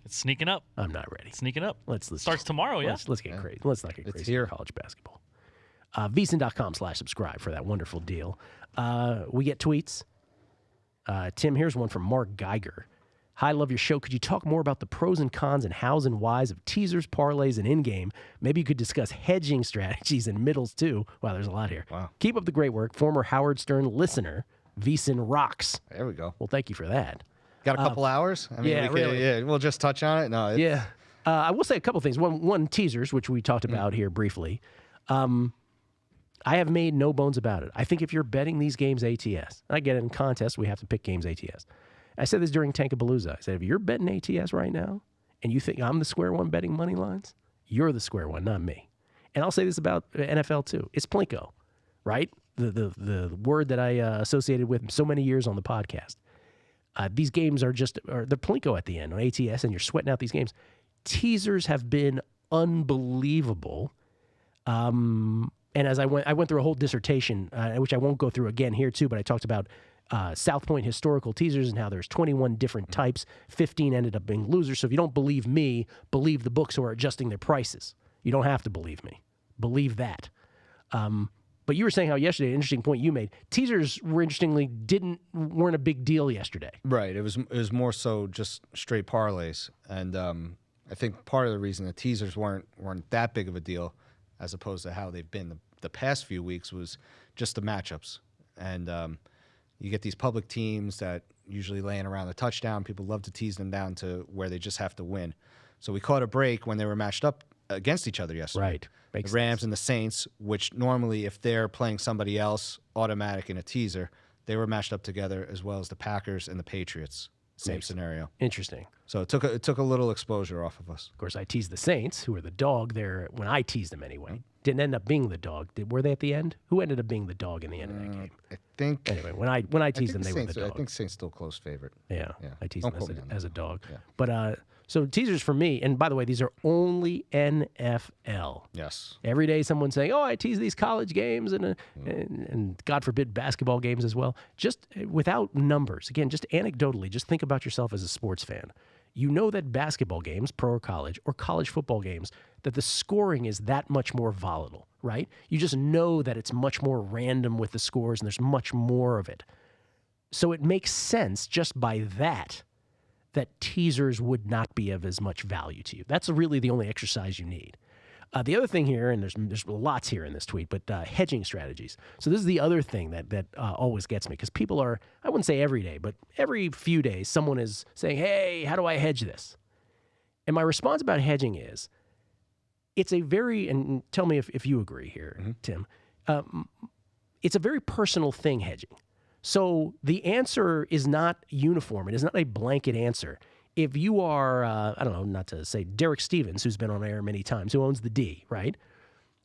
It's sneaking up. I'm not ready. Sneaking up. Let's Starts tomorrow, yeah? Let's get crazy. Let's not get It's crazy here. for college basketball. VSiN.com/subscribe for that wonderful deal. We get tweets. Tim, here's one from Mark Geiger. Hi, love your show. Could you talk more about the pros and cons and hows and whys of teasers, parlays, and in-game? Maybe you could discuss hedging strategies and middles, too. Wow, there's a lot here. Wow. Keep up the great work. Former Howard Stern listener, VSiN rocks. There we go. Well, thank you for that. Got a couple hours? I mean, yeah, we could, really. yeah, we'll just touch on it. No, it's, Yeah. I will say a couple things. One, teasers, which we talked about here briefly. I have made no bones about it. I think if you're betting these games ATS, I get it in contests, we have to pick games ATS. I said this during Tankapalooza. I said, if you're betting ATS right now and you think I'm the square one betting money lines, you're the square one, not me. And I'll say this about NFL too. It's Plinko, right? The word that I associated with so many years on the podcast. These games are they're Plinko at the end on ATS, and you're sweating out these games. Teasers have been unbelievable. And as I went through a whole dissertation, which I won't go through again here too, but I talked about South Point historical teasers and how there's 21 different types. 15 ended up being losers. So if you don't believe me, believe the books who are adjusting their prices. You don't have to believe me. Believe that. But you were saying how yesterday, an interesting point you made, teasers were interestingly weren't a big deal yesterday. Right. It was more so just straight parlays, and I think part of the reason the teasers weren't that big of a deal, as opposed to how they've been the past few weeks, was just the matchups. And you get these public teams that usually laying around the touchdown. People love to tease them down to where they just have to win. So we caught a break when they were matched up against each other yesterday. Right. The Rams and the Saints, which normally if they're playing somebody else, automatic in a teaser, they were matched up together, as well as the Packers and the Patriots. Same scenario. Interesting. So it took a little exposure off of us. Of course, I teased the Saints, who were the dog there when I teased them anyway. Didn't end up being the dog. Were they at the end? Who ended up being the dog in the end of that game? I think. Anyway, when I teased them, they were the dog. I think Saints still close favorite. Yeah. I teased Don't them quote me on as a dog. Yeah. But so teasers for me, and by the way, these are only NFL. Yes. Every day someone's saying, oh, I tease these college games and God forbid basketball games as well. Just without numbers. Again, just anecdotally, just think about yourself as a sports fan. You know that basketball games, pro or college football games, that the scoring is that much more volatile, right? You just know that it's much more random with the scores and there's much more of it. So it makes sense just by that teasers would not be of as much value to you. That's really the only exercise you need. The other thing here, and there's lots here in this tweet, but hedging strategies. So this is the other thing that always gets me, because people are, I wouldn't say every day, but every few days, someone is saying, hey, how do I hedge this? And my response about hedging is, it's a very, and tell me if you agree here, Tim, it's a very personal thing, hedging. So the answer is not uniform. It is not a blanket answer. If you are, I don't know, not to say Derek Stevens, who's been on air many times, who owns the D, right?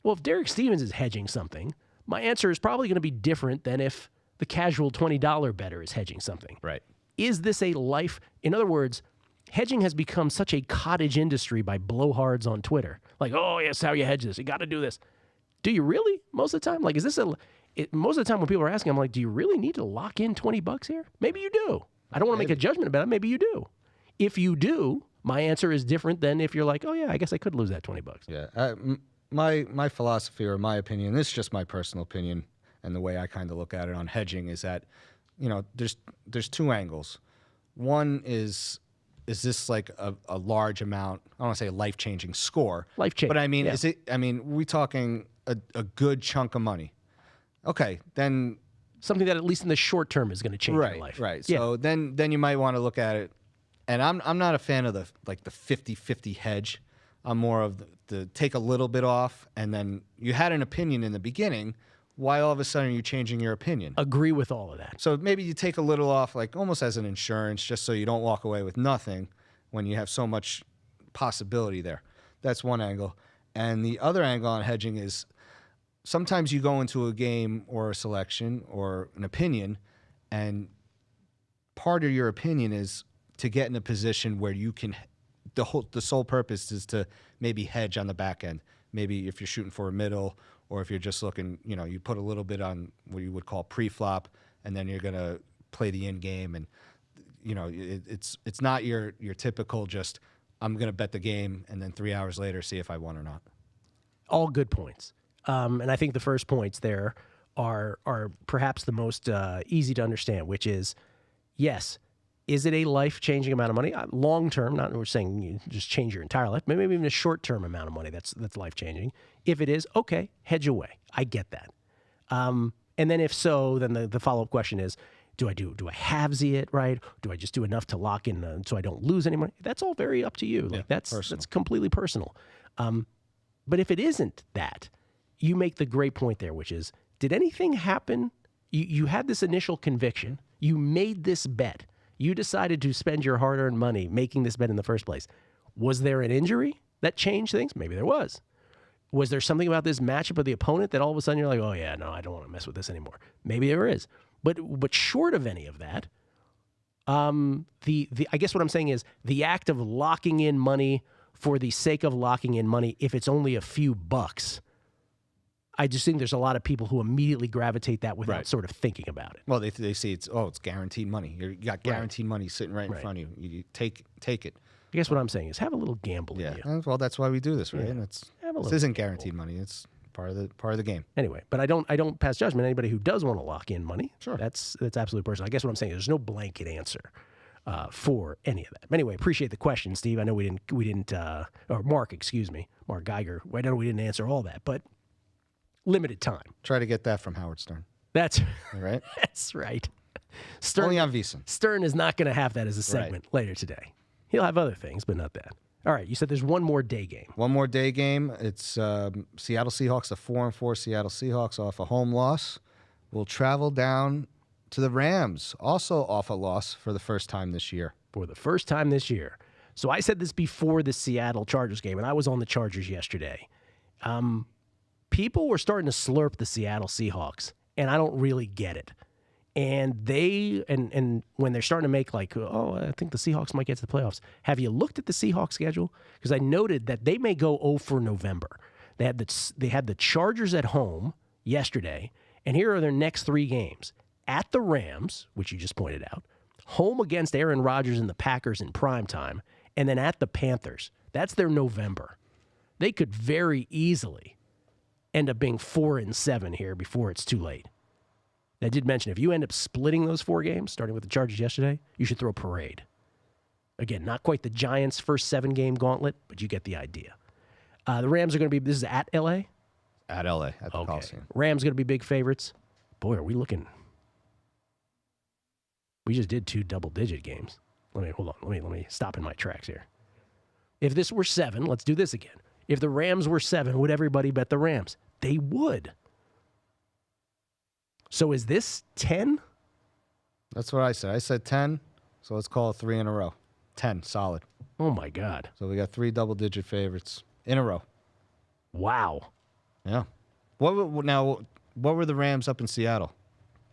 Well, if Derek Stevens is hedging something, my answer is probably going to be different than if the casual $20 bettor is hedging something. Right. Is this a life? In other words, hedging has become such a cottage industry by blowhards on Twitter. Like, oh, yes, how you hedge this. You got to do this. Do you really? Most of the time? Like, is this most of the time when people are asking, I'm like, do you really need to lock in $20 here? Maybe you do. I don't want to make a judgment about it. Maybe you do. If you do, my answer is different than if you're like, oh, yeah, I guess I could lose that $20. Yeah. My philosophy, or my opinion, this is just my personal opinion, and the way I kind of look at it on hedging is that, there's two angles. One is this like a large amount? I don't want to say a life-changing score. Life-changing. But I mean, yeah. We talking a good chunk of money. Okay, then something that at least in the short term is going to change your life. Right. Yeah. So then you might want to look at it. And I'm not a fan of the 50-50 hedge. I'm more of the take a little bit off, and then you had an opinion in the beginning. Why all of a sudden are you changing your opinion? Agree with all of that. So maybe you take a little off, like almost as an insurance, just so you don't walk away with nothing when you have so much possibility there. That's one angle. And the other angle on hedging is sometimes you go into a game or a selection or an opinion, and part of your opinion is to get in a position where you can, the sole purpose is to maybe hedge on the back end. Maybe if you're shooting for a middle or if you're just looking, you put a little bit on what you would call pre-flop, and then you're going to play the end game, and it's not your typical just I'm going to bet the game and then 3 hours later see if I won or not. All good points. And I think the first points there are perhaps the most easy to understand, which is, yes, is it a life-changing amount of money? Long-term, not we're saying you just change your entire life, maybe even a short-term amount of money that's life-changing. If it is, okay, hedge away. I get that. And then if so, then the follow-up question is, do I halvesy it, right? Do I just do enough to lock in so I don't lose any money? That's all very up to you. Like that's completely personal. But if it isn't that, you make the great point there, which is, did anything happen? You had this initial conviction. You made this bet. You decided to spend your hard-earned money making this bet in the first place. Was there an injury that changed things? Maybe there was. Was there something about this matchup of the opponent that all of a sudden you're like, oh yeah, no, I don't want to mess with this anymore? Maybe there is. But short of any of that, I guess what I'm saying is the act of locking in money for the sake of locking in money, if it's only a few bucks, I just think there's a lot of people who immediately gravitate that without sort of thinking about it. Well, they see it's guaranteed money. You got guaranteed money sitting right in front of you. You take it. I guess what I'm saying is have a little gamble in you. Well, that's why we do this, right? Yeah. And this isn't guaranteed money. It's part of the game. Anyway, but I don't pass judgment. Anybody who does want to lock in money, sure, that's absolutely personal. I guess what I'm saying is there's no blanket answer for any of that. But anyway, appreciate the question, Steve. I know we didn't or Mark, excuse me, Mark Geiger. I know we didn't answer all that, but limited time. Try to get that from Howard Stern. That's right. That's right. Stern, only on VSiN. Stern is not going to have that as a segment later today. He'll have other things, but not that. All right, you said there's one more day game. One more day game. It's Seattle Seahawks, the 4-4 Seattle Seahawks off a home loss. Will travel down to the Rams, also off a loss for the first time this year. For the first time this year. So I said this before the Seattle Chargers game, and I was on the Chargers yesterday. People were starting to slurp the Seattle Seahawks, and I don't really get it. And and when they're starting to make like, oh, I think the Seahawks might get to the playoffs. Have you looked at the Seahawks schedule? Because I noted that they may go 0 for November. They had the Chargers at home yesterday, and here are their next 3 games. At the Rams, which you just pointed out, home against Aaron Rodgers and the Packers in primetime, and then at the Panthers. That's their November. They could very easily end up being 4-7 here before it's too late. I did mention, if you end up splitting those 4 games, starting with the Chargers yesterday, you should throw a parade. Again, not quite the Giants' first 7-game gauntlet, but you get the idea. The Rams are going to be, this is at L.A.? At L.A., at the Coliseum. Rams going to be big favorites. Boy, are we looking. We just did 2 double-digit games. Hold on. Let me stop in my tracks here. If this were 7, let's do this again. If the Rams were 7, would everybody bet the Rams? They would. So is this 10? That's what I said. I said 10, so let's call it 3 in a row. 10, solid. Oh, my God. So we got 3 double-digit favorites in a row. Wow. Yeah. What were the Rams up in Seattle?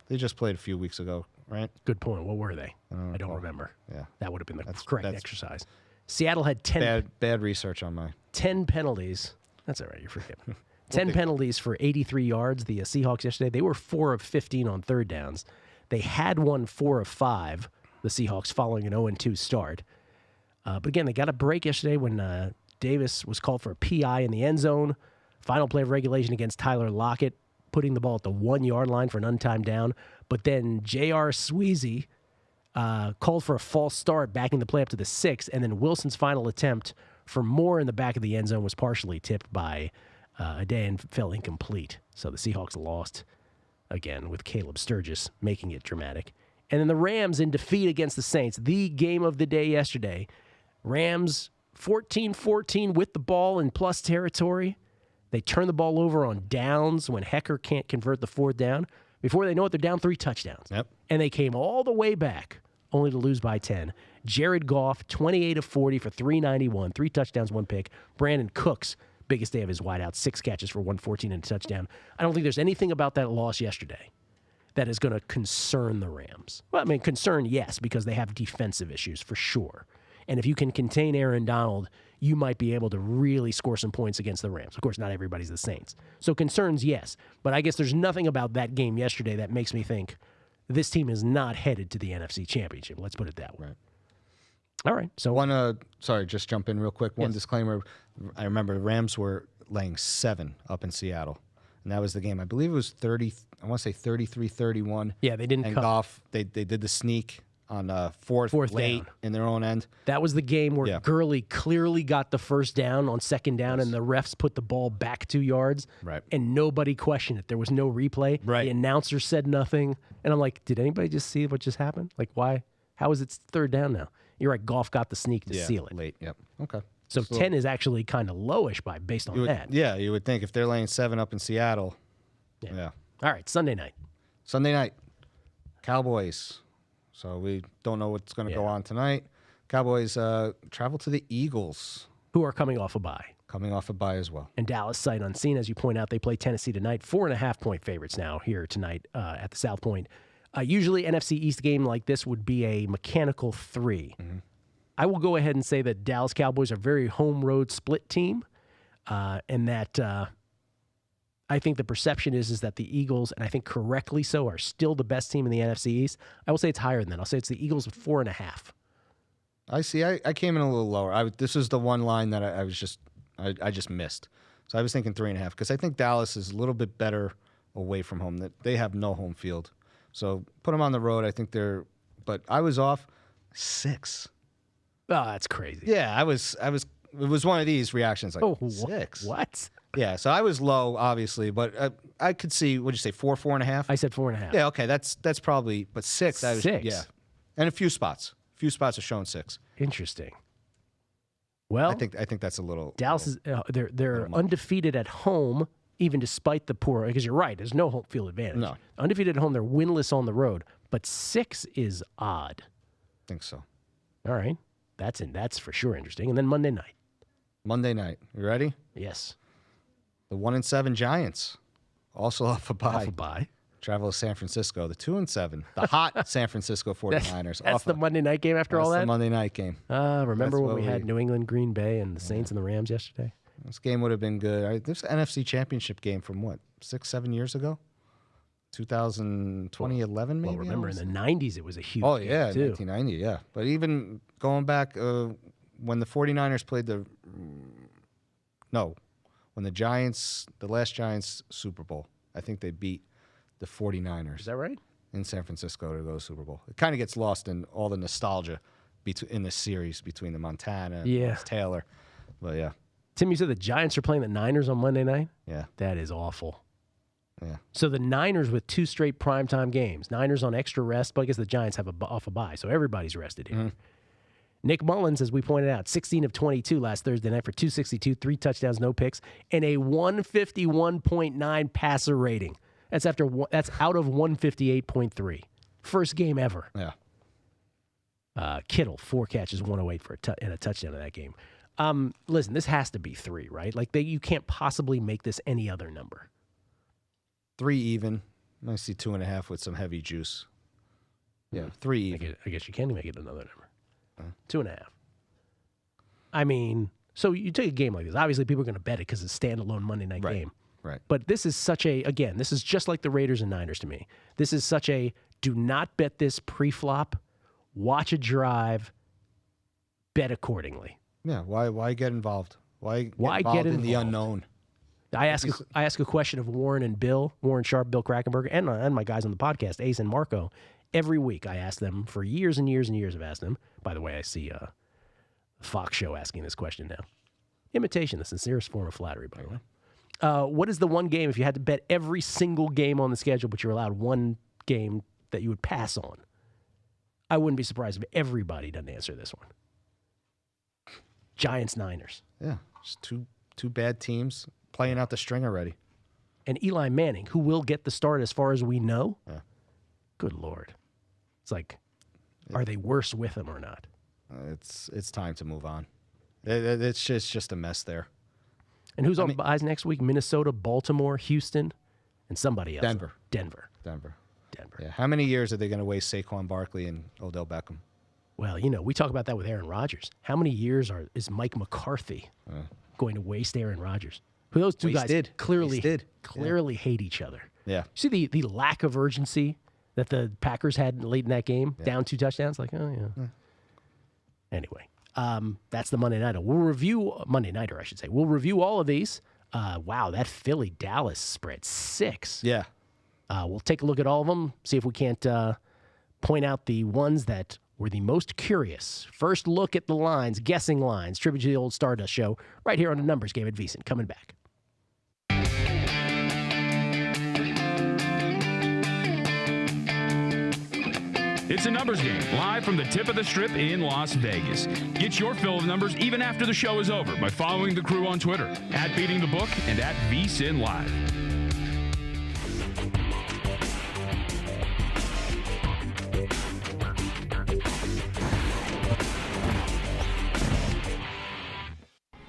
They just played a few weeks ago, right? Good point. What were they? I don't remember. Yeah. That would have been the correct exercise. Seattle had 10. Bad research on mine. 10 penalties. That's all right. You're forgiven. 10 penalties for 83 yards. The Seahawks yesterday, they were 4 of 15 on third downs. They had won 4 of 5, the Seahawks, following an 0-2 start. But again, they got a break yesterday when Davis was called for a PI in the end zone. Final play of regulation against Tyler Lockett, putting the ball at the 1-yard line for an untimed down. But then J.R. Sweezy called for a false start, backing the play up to the 6. And then Wilson's final attempt for more in the back of the end zone was partially tipped by a day and fell incomplete. So the Seahawks lost again with Caleb Sturgis making it dramatic. And then the Rams in defeat against the Saints, the game of the day yesterday. Rams 14-14 with the ball in plus territory. They turn the ball over on downs when Hecker can't convert the 4th down. Before they know it, they're down 3 touchdowns. Yep. And they came all the way back only to lose by 10. Jared Goff, 28 of 40 for 391, 3 touchdowns, 1 pick. Brandon Cooks, biggest day of his wideout, 6 catches for 114 and a touchdown. I don't think there's anything about that loss yesterday that is going to concern the Rams. Well, I mean, concern, yes, because they have defensive issues for sure. And if you can contain Aaron Donald, you might be able to really score some points against the Rams. Of course, not everybody's the Saints. So concerns, yes. But I guess there's nothing about that game yesterday that makes me think this team is not headed to the NFC Championship. Let's put it that way. Right. All right. So sorry, just jump in real quick. One disclaimer. I remember the Rams were laying 7 up in Seattle. And that was the game. I believe it was 30. I want to say 33-31. Yeah, they didn't and cover. Goff, they did the sneak on fourth late down. in their own end. That was the game where Gurley clearly got the first down on second down, and the refs put the ball back 2 yards. Right. And nobody questioned it. There was no replay. Right. The announcer said nothing. And I'm like, did anybody just see what just happened? Like, why? How is it third down now? You're right. Goff got the sneak to seal it. Late. Yep. Okay. So 10 is actually kind of lowish based on that. Yeah, you would think if they're laying 7 up in Seattle. Yeah. All right, Sunday night. Cowboys. So we don't know what's going to go on tonight. Cowboys travel to the Eagles. Who are coming off a bye. Coming off a bye as well. And Dallas sight unseen. As you point out, they play Tennessee tonight. 4.5-point favorites now here tonight at the South Point. Usually NFC East game like this would be a mechanical 3. Mm-hmm. I will go ahead and say that Dallas Cowboys are a very home-road split team, and that I think the perception is that the Eagles, and I think correctly so, are still the best team in the NFC East. I will say it's higher than that. I'll say it's the Eagles with 4.5. I see. I came in a little lower. This is the one line that I just missed. So I was thinking 3.5 because I think Dallas is a little bit better away from home. That they have no home field. So put them on the road. I think they're. But I was off 6. Oh, that's crazy. Yeah, I was. It was one of these reactions like 6. What? Yeah, so I was low, obviously, but I could see. What'd you say? 4.5? I said 4.5. Yeah, okay, that's probably. But 6. I was, 6. Yeah, and a few spots. A few spots are showing 6. Interesting. Well, I think that's a little. Dallas is they're undefeated at home, even despite the poor. Because you're right, there's no home field advantage. No. Undefeated at home, they're winless on the road. But 6 is odd. I think so. All right, that's for sure interesting. And then Monday night. You ready? Yes. The 1-7 Giants, also off a bye. Off a bye. Travel to San Francisco. The 2-7, the hot San Francisco 49ers. That's the Monday night game after all that? That's the Monday night game. Remember when we had New England, Green Bay, and the Saints and the Rams yesterday? This game would have been good. This NFC Championship game from what, 6-7 years ago? 2011 maybe? Well, remember in the 90s it was a huge game too. 1990, yeah. But even going back when the 49ers played when the last Giants Super Bowl, I think they beat the 49ers. Is that right? In San Francisco to go to Super Bowl. It kind of gets lost in all the nostalgia in the series between the Montana and Taylor. But yeah. Tim, you said the Giants are playing the Niners on Monday night? Yeah. That is awful. Yeah. So the Niners with 2 straight primetime games. Niners on extra rest, but I guess the Giants have off a bye, so everybody's rested here. Mm-hmm. Nick Mullins, as we pointed out, 16 of 22 last Thursday night for 262, 3 touchdowns, no picks, and a 151.9 passer rating. That's out of 158.3. First game ever. Yeah. Kittle, 4 catches, 108 and a touchdown in that game. Listen, this has to be 3, right? Like you can't possibly make this any other number. 3 even. I see 2.5 with some heavy juice. Yeah, 3 even. I guess you can make it another number. 2.5. I mean, so you take a game like this. Obviously, people are going to bet it because it's a standalone Monday night game. Right. But this is this is just like the Raiders and Niners to me. This is such a do not bet this pre-flop. Watch a drive. Bet accordingly. Yeah. Why get involved? Why get involved in the unknown? I ask a question of Warren Sharp, Bill Krackenberg, and my guys on the podcast, Ace and Marco. Every week I ask them for years and years and years. I've asked them. By the way, I see Fox Show asking this question now. Imitation, the sincerest form of flattery, by the way. What is the one game, if you had to bet every single game on the schedule, but you're allowed one game that you would pass on? I wouldn't be surprised if everybody doesn't answer this one. Giants, Niners. Yeah, just two bad teams playing out the string already. And Eli Manning, who will get the start as far as we know. Yeah. Good Lord. It's like, are they worse with him or not? It's time to move on. It's just a mess there. And who's on buys next week? Minnesota, Baltimore, Houston, and somebody else. Denver. Denver. Yeah. How many years are they going to waste Saquon Barkley and Odell Beckham? Well, we talk about that with Aaron Rodgers. How many years is Mike McCarthy going to waste Aaron Rodgers? Who those two guys clearly hate each other. Yeah. See the lack of urgency that the Packers had late in that game, down 2 touchdowns. Like, oh yeah. Anyway, that's the Monday Nighter. We'll review Monday Nighter, I should say. We'll review all of these. Wow, that Philly Dallas spread 6. Yeah. We'll take a look at all of them. See if we can't point out the ones that were the most curious. First look at the lines, guessing lines. Tribute to the old Stardust show, right here on the Numbers Game at VSiN. Coming back. It's a numbers game, live from the tip of the strip in Las Vegas. Get your fill of numbers even after the show is over by following the crew on Twitter, @BeatingTheBook and @VSiN Live.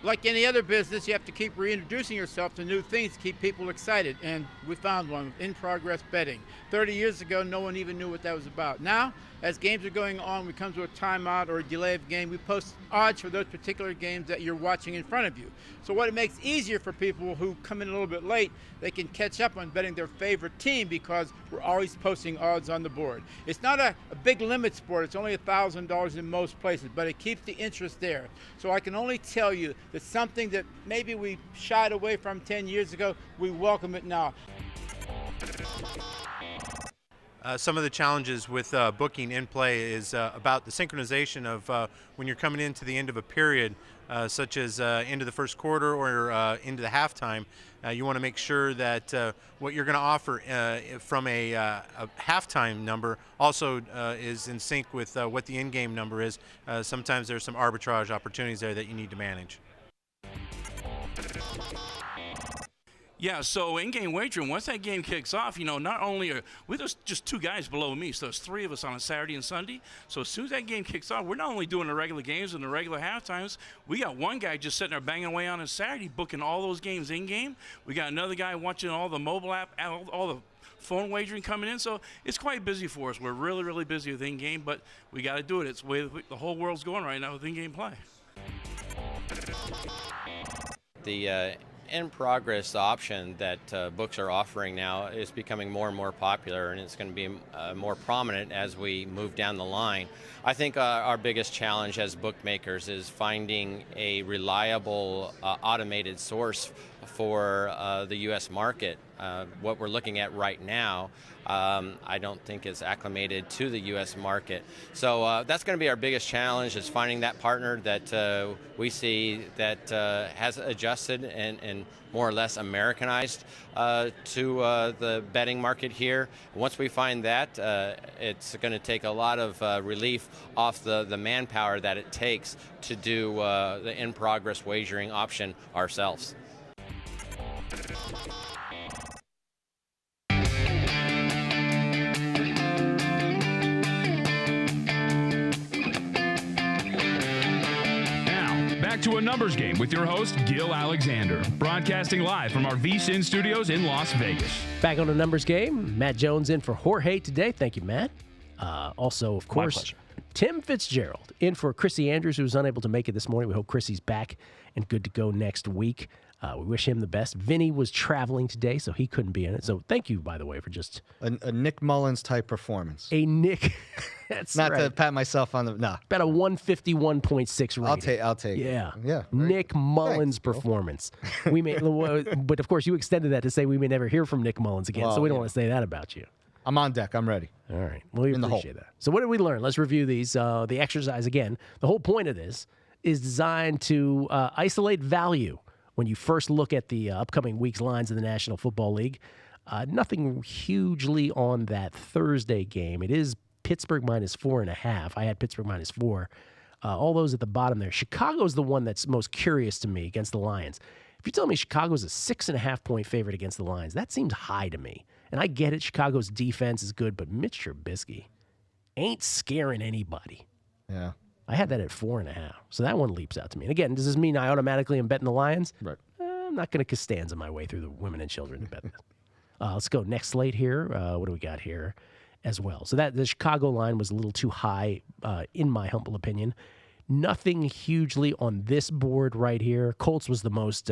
Like any other business, you have to keep reintroducing yourself to new things to keep people excited. And we found one, In Progress Betting. 30 years ago, no one even knew what that was about. Now, as games are going on, we come to a timeout or a delay of game, we post odds for those particular games that you're watching in front of you. So what it makes easier for people who come in a little bit late, they can catch up on betting their favorite team because we're always posting odds on the board. It's not a big limit sport. It's only $1,000 in most places, but it keeps the interest there. So I can only tell you that something that maybe we shied away from 10 years ago, we welcome it now. Some of the challenges with booking in play is about the synchronization of when you're coming into the end of a period, such as into the first quarter or into the halftime. You want to make sure that what you're going to offer from a halftime number also is in sync with what the in-game number is. Sometimes there's some arbitrage opportunities there that you need to manage. Yeah, so in-game wagering, once that game kicks off, not only are there's just 2 guys below me, so there's 3 of us on a Saturday and Sunday. So as soon as that game kicks off, we're not only doing the regular games and the regular halftimes, we got one guy just sitting there banging away on a Saturday, booking all those games in-game. We got another guy watching all the mobile app, all the phone wagering coming in. So it's quite busy for us. We're really, really busy with in-game, but we got to do it. It's the way the whole world's going right now with in-game play. The in-progress option that books are offering now is becoming more and more popular, and it's going to be more prominent as we move down the line. I think our biggest challenge as bookmakers is finding a reliable automated source for the U.S. market. What we're looking at right now, I don't think is acclimated to the U.S. market. So that's going to be our biggest challenge, is finding that partner that we see that has adjusted and more or less Americanized to the betting market here. Once we find that, it's going to take a lot of relief off the manpower that it takes to do the in-progress wagering option ourselves. Back to a numbers game with your host, Gil Alexander, broadcasting live from our VSiN studios in Las Vegas. Back on a numbers game, Matt Jones in for Jorge today. Thank you, Matt. Also, of course, Tim Fitzgerald in for Chrissy Andrews, who was unable to make it this morning. We hope Chrissy's back and good to go next week. We wish him the best. Vinny was traveling today, so he couldn't be in it. So thank you, by the way, for just a Nick Mullins type performance. A Nick, that's not right. to pat myself on the About a 151.6 rating. I'll take. Yeah, yeah. Nick Mullins performance. We may, but of course, you extended that to say we may never hear from Nick Mullins again. Well, so we don't want to say that about you. I'm on deck. I'm ready. All right. Well, we appreciate that. So what did we learn? Let's review these. The exercise again. The whole point of this is designed to isolate value when you first look at the upcoming week's lines in the National Football League. Nothing hugely on that Thursday game. It is Pittsburgh -4.5. I had Pittsburgh -4. All those at the bottom there. Chicago's the one that's most curious to me against the Lions. If you tell me Chicago's a 6.5-point favorite against the Lions, that seems high to me. And I get it. Chicago's defense is good, but Mitch Trubisky ain't scaring anybody. Yeah. I had that at 4.5. So that one leaps out to me. And again, does this mean I automatically am betting the Lions? Right. I'm not going to Costanza my way through the women and children to bet that. Let's go next slate here. What do we got here? as well. So that the Chicago line was a little too high, in my humble opinion. Nothing hugely on this board right here. Colts was the most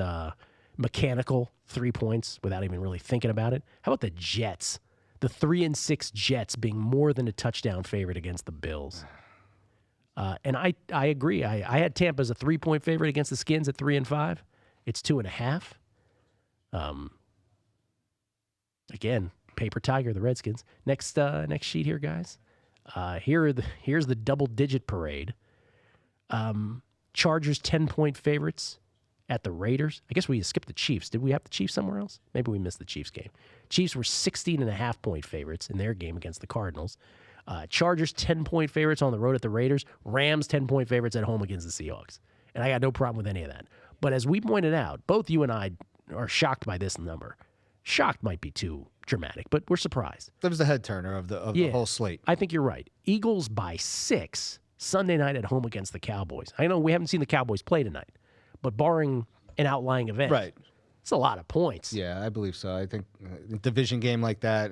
mechanical, 3 points without even really thinking about it. How about the Jets? The 3-6 Jets being more than a touchdown favorite against the Bills. And I agree. I had Tampa as a 3-point favorite against the Skins at 3-5. It's 2.5. Again, paper tiger, the Redskins. Next sheet here, guys. Here's the double-digit parade. Chargers 10-point favorites at the Raiders. I guess we skipped the Chiefs. Did we have the Chiefs somewhere else? Maybe we missed the Chiefs game. Chiefs were 16.5-point favorites in their game against the Cardinals. Chargers 10-point favorites on the road at the Raiders. Rams 10-point favorites at home against the Seahawks. And I got no problem with any of that. But as we pointed out, both you and I are shocked by this number. Shocked might be too dramatic, but we're surprised. That was the head turner of the whole slate. I think you're right. Eagles by 6 Sunday night at home against the Cowboys. I know we haven't seen the Cowboys play tonight, but barring an outlying event, right? It's a lot of points. Yeah, I believe so. I think a division game like that,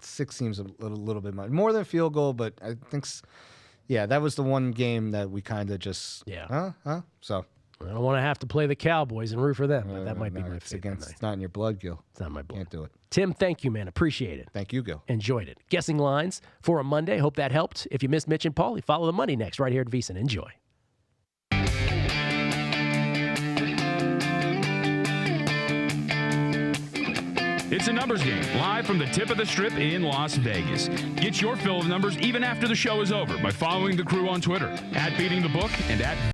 6 seems a little bit much. More than a field goal, but I think, that was the one game that we kind of just, So I don't want to have to play the Cowboys and root for them, but that might be my favorite. It's not in your blood, Gil. It's not my blood. Can't do it. Tim, thank you, man. Appreciate it. Thank you, Gil. Enjoyed it. Guessing lines for a Monday. Hope that helped. If you missed Mitch and Paulie, follow the money next right here at VSiN. Enjoy. It's a numbers game, live from the tip of the strip in Las Vegas. Get your fill of numbers even after the show is over by following the crew on Twitter, @BeatingTheBook and